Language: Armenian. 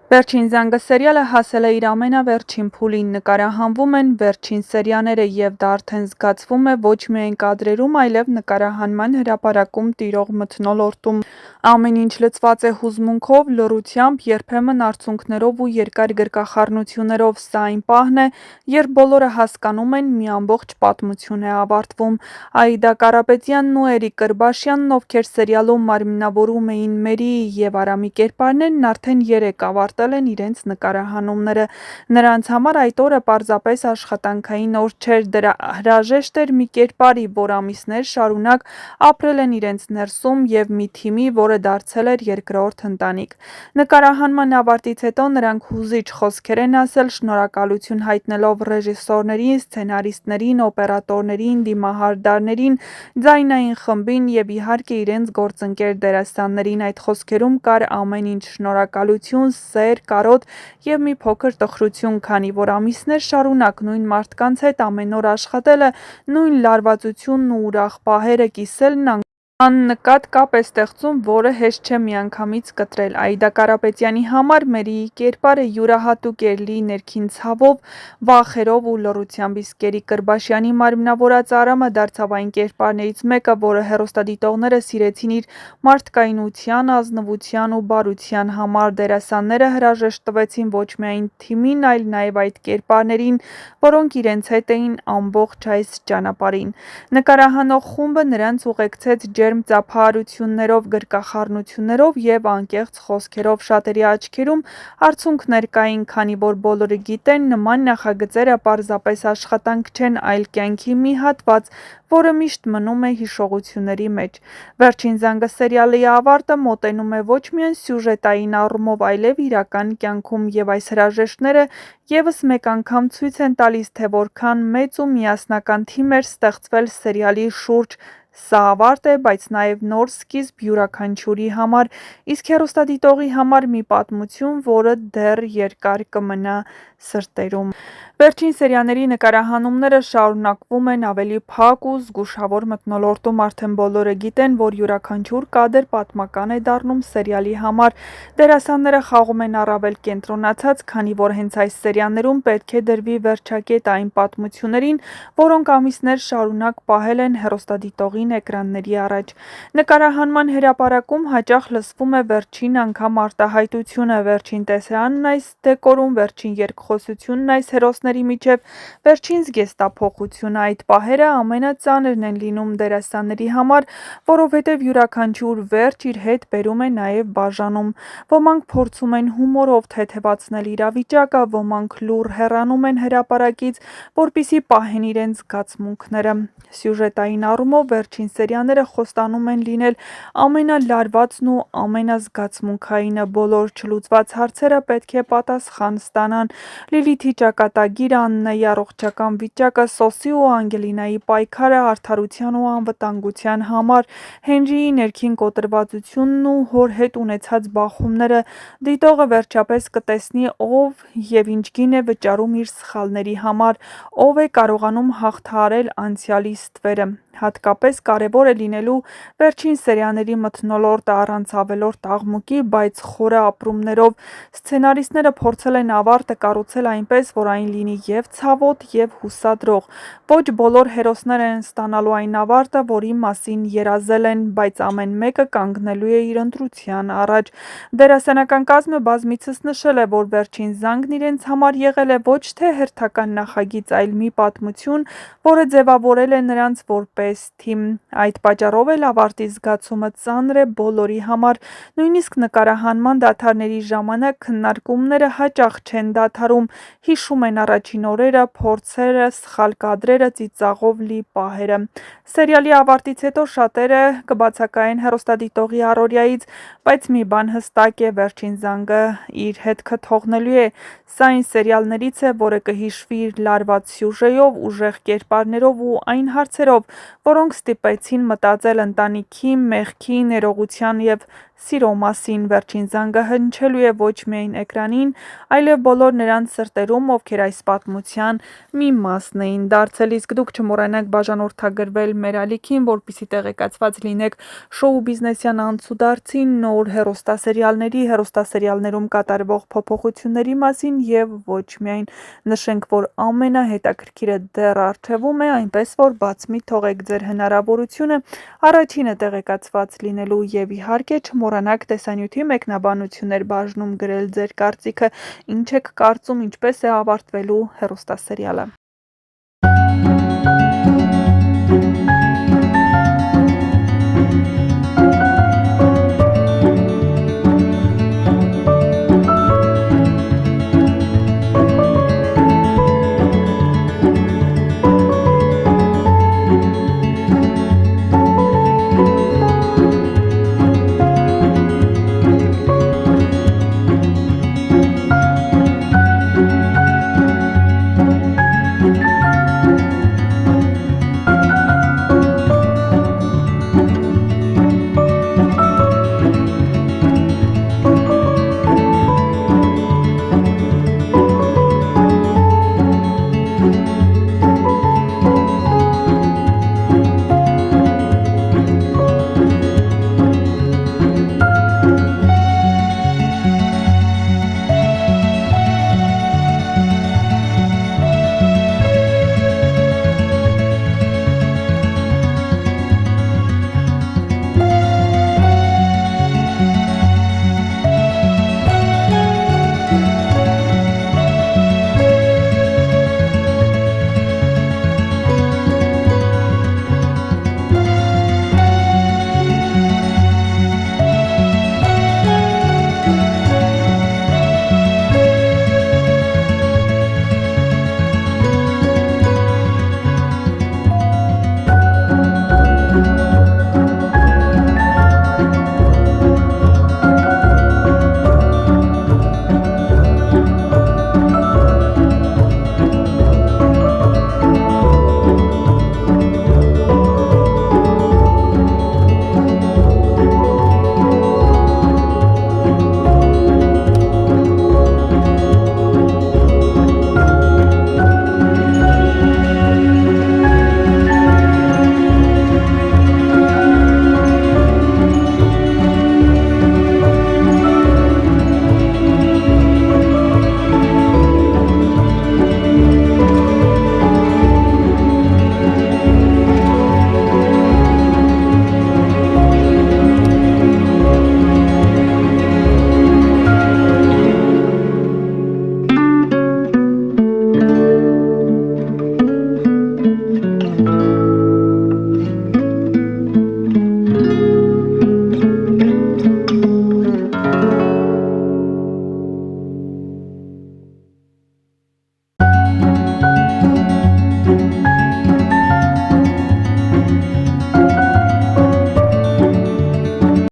Վերջին զանգը սերիալը հասել է իր ամենավերջին փուլին, նկարահանվում են վերջին սերիաները և դա արդեն զգացվում է ոչ միայն կադրերում, այլև նկարահանման հրապարակում տիրող մթնոլորտում։ Ամեն ինչ լցված է հուզմունքով, լռությամբ, երբեմն արցունքներով ու երկար գրկախառնություններով։ Սա այն պահն է, երբ բոլորը հասկանում են՝ մի ամբողջ պատմություն է ավարտվում։ Աիդա Կարապետյանն ու Էրիկ Կրբաշյանն, ովքեր սերիալում մարմնավորում էին Մերիի և Արամի կերպարներն, արդեն երեկ ավարտել են իրենց նկարահանումները։ Նրանց համար այդ օրը պարզապես աշխատանքային օր չէր, դրա հրաժեշտ էր մի կերպարի, որ ամիսներ շարունակ ապրել են իրենց ներսում, և մի թիմի, որը դարձել էր երկրորդ ընտանիք։ Նկարահանման ավարտից հետո նրանք հուզիչ խոսքեր են ասել, շնորհակալություն հայտնելով ռեժիսորներին, սցենարիստներին, օպերատորներին, դիմահարդարներին, ձայնային խմբին և իհարկե իրենց գործընկեր դերասաններին։ Այդ խոսքերում կար ամեն ինչ՝ շնորհակալություն, սեր, կարոտ և մի փոքր տխրություն, քանի որ ամիսներ շարունակ նույն մարդկանց հետ ամեն օր աշխատելը, նույն լարվածությունն ու ուրախ պահերը կիսելն աննկատ կապ է ստեղծում, որը հեշտ չէ միանգամից կտրել։ Աիդա Կարապետյանի համար Մերիի կերպարը յուրահատուկ էր՝ լի ներքին ցավով, վախերով ու լռությամբ, իսկ Էրիկ Կրբաշյանի մարմնավորած Արամը դարձավ այն կերպարներից մեկը, որը հեռուստադիտողները սիրեցին իր մարդկայնության, ազնվության ու բարության համար։ Դերասանները հրաժեշտ տվեցին ոչ միայն թիմին, այլ նաև այդ կերպարներին, որոնք իրենց հետ էին ամբողջ այս ճանապարհին։ Նկարահանող խումբը նրանց ուղեկցեց ջերմ ծափահարություններով, գրկախառնություններով և անկեղծ խոսքերով։ Շատերի աչքերում արցունքներ կային, քանի որ բոլորը գիտեն՝ նման նախագծերը պարզապես աշխատանք չեն, այլ կյանքի մի հատված, որը միշտ մնում է հիշողությունների մեջ։ Վերջին զանգը սերիալի ավարտը մոտենում է ոչ միայն սյուժետային առումով, այլև իրական կյանքում, և այս հրաժեշտները ևս մեկ անգամ ցույց են տալիս, թե որքան մեծ ու միասնական թիմ էր ստեղծվել սերիալի շուրջ։ Սա ավարտ է, բայց նաև նոր սկիզբ յուրաքանչյուրի համար, իսկ հեռուստադիտողի համար մի պատմություն, որը դեռ երկար կմնա սրտերում։ Վերջին սերիաների նկարահանումները շարունակվում են ավելի փակ ու զգուշավոր մթնոլորտում։ Արդեն բոլորը գիտեն, որ յուրաքանչյուր կադր պատմական է դառնում սերիալի համար։ Դերասանները խաղում են առավել կենտրոնացած, քանի որ հենց այս սերիաներում պետք է դրվի վերջակետ այն պատմություններին, որոնք ամիսներ շարունակ պահել են հեռուստադիտողին էկրանների առաջ։ Նկարահանման հրապարակում հաճախ լսվում է վերջին անգամ արտահայտությունը, վերջին տեսարանն այս դեկորում, վերջին երկխոսությունն այս հերոսների միջև, վերջին զգեստափոխությունը։ Այդ պահերը ամենածանրն են լինում դերասանների համար, որովհետև յուրաքանչյուր վերջ իր հետ բերում է նաև բաժանում։ Ոմանք փորձում են հումորով թեթևացնել իրավիճակը, ոմանք լուռ հեռանում են հրապարակից, որպեսզի պահեն իրենց զգացմունքները։ Սյուժետային առումով վերջին սերիաները խոստանում են լինել ամենալարվածն ու ամենազգացմունքայինը։ Բոլոր չլուծված հարցերը պետք է պատասխան ստանան։ Լիլիթի ճակատագիրը, Աննայի առողջական վիճակը, Սոսի ու Անգելինայի պայքարը արդարության ու անվտանգության համար, Հենրիի ներքին կոտրվածությունն ու հոր հետ ունեցած բախումները։ Դիտողը վերջապես կտեսնի ով և ինչ գին է վճարում իր սխալների համար, ով է կարողանում հաղթահարել անցյալի ստվերը։ Հատկապես կարևոր է լինելու վերջին սերիաների մթնոլորտը առանց ավելորդ աղմուկի, բայց խորը ապրումներով։ Սցենարիստները փորձել են ավարտը կառուցել այնպես, որ այն լինի և ցավոտ, և հուսադրող։ Ոչ բոլոր հերոսները են ստանալու այն ավարտը, որի մասին երազել են, բայց ամեն մեկը կանգնելու է իր ընտրության առաջ։ Դերասանական կազմը բազմիցս նշել է, որ Վերջին զանգն իրենց համար եղել է ոչ թե հերթական նախագիծ, այլ մի պատմություն, որը ձևավորել է նրանց որպես թիմ։ Այդ պատճառով էլ ավարտի զգացումը ծանր է բոլորի համար։ Նույնիսկ նկարահանման դադարների ժամանակ քննարկումները հաճախ չեն դադարում։ Հիշում են առաջին օրերը, փորձերը, սխալ կադրերը, ծիծաղով լի պահերը։ Սերիալի ավարտից հետո շատերը կբացակայեն հեռուստադիտողի առօրյայից, բայց մի բան հստակ է՝ Վերջին զանգը իր հետքը թողնելու է։ Սա այն սերիալներից է, որը կհիշվի իր լարված սյուժեով, ուժեղ կերպարներով ու այն հարցերով, որոնք ստիպեցին մտածել ընտանիքի, մեղքի, ներողության և սիրո մասին։ Վերջին զանգը հնչելու է ոչ միայն էկրանին, այլև բոլոր նրանց սրտերում, ովքեր այս պատմության մի մասն էին դարձել։ Իսկ դուք չմոռանաք բաժանորդագրվել մեր ալիքին, որպեսզի տեղեկացված լինեք շոու բիզնեսյան անցուդարձի, նոր հեռուստասերիալների, հեռուստասերիալներում կատարվող փոփոխությունների մասին և ոչ միայն։ Նշենք, որ ամենահետաքրքիրը դեռ առջևում է, այնպես որ բաց մի թողեք ձեր հնարավորությունը առաջինը տեղեկացված լինելու և իհարկե չմոռանաք տեսանյութի մեկնաբանություններ բաժնում գրել ձեր կարծիքը, ինչ եք կարծում, ինչպես է ավարտվելու հեռուստասերիալը։